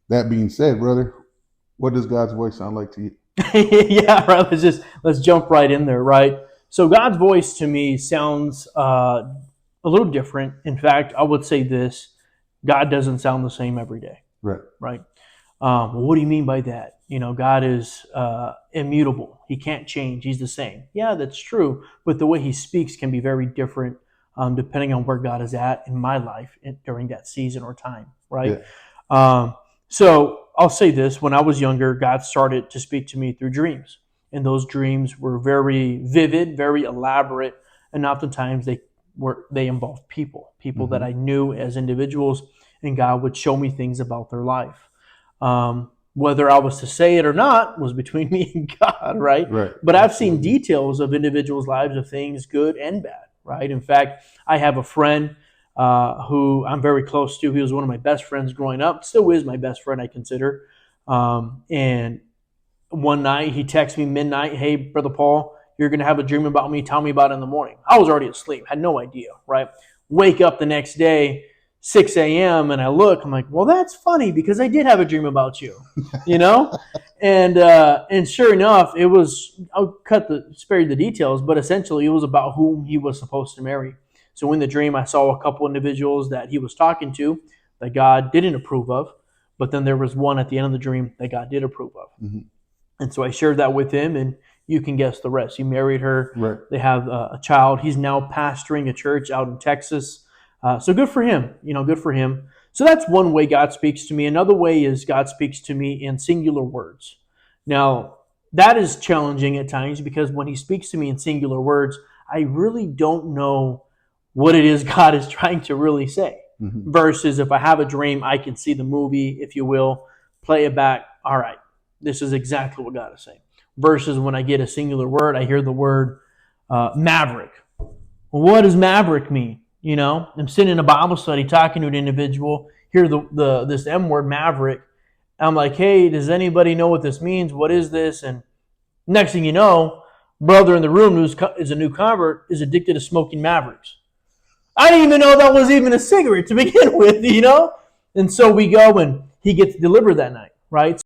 That being said, brother, what does God's voice sound like to you? Yeah, right. Let's jump right in there, right? So God's voice to me sounds a little different. In fact, I would say this: God doesn't sound the same every day, Right. right? What do you mean by that? God is immutable. He can't change. He's the same. Yeah, that's true. But the way he speaks can be very different depending on where God is at in my life during that season or time, right? Yeah. So I'll say this: when I was younger, God started to speak to me through dreams, and those dreams were very vivid, very elaborate, and oftentimes they involved people that I knew as individuals, and God would show me things about their life. Whether I was to say it or not was between me and God, right? Right. But I've seen Absolutely. details of individuals' lives of things good and bad, right? In fact, I have a friend who I'm very close to. He was one of my best friends growing up, still is my best friend, I consider. And one night he texted me midnight, "Hey, Brother Paul, you're going to have a dream about me. Tell me about it in the morning." I was already asleep, had no idea, right? Wake up the next day, 6 a.m., and I look, I'm like, well, that's funny because I did have a dream about you, you know? And sure enough, it was, I'll spare you the details, but essentially it was about whom he was supposed to marry. So in the dream, I saw a couple individuals that he was talking to that God didn't approve of, but then there was one at the end of the dream that God did approve of. Mm-hmm. And so I shared that with him, and you can guess the rest. He married her. Right. They have a child. He's now pastoring a church out in Texas. So good for him. Good for him. So that's one way God speaks to me. Another way is God speaks to me in singular words. Now, that is challenging at times because when he speaks to me in singular words, I really don't know what it is God is trying to really say. Mm-hmm. Versus if I have a dream, I can see the movie, if you will, play it back. All right, this is exactly what God is saying. Versus when I get a singular word, I hear the word maverick. Well, what does maverick mean? I'm sitting in a Bible study talking to an individual, hear this M word, maverick. I'm like, hey, does anybody know what this means? What is this? And next thing you know, brother in the room who is a new convert is addicted to smoking Mavericks. I didn't even know that was even a cigarette to begin with, And so we go and he gets delivered that night, right?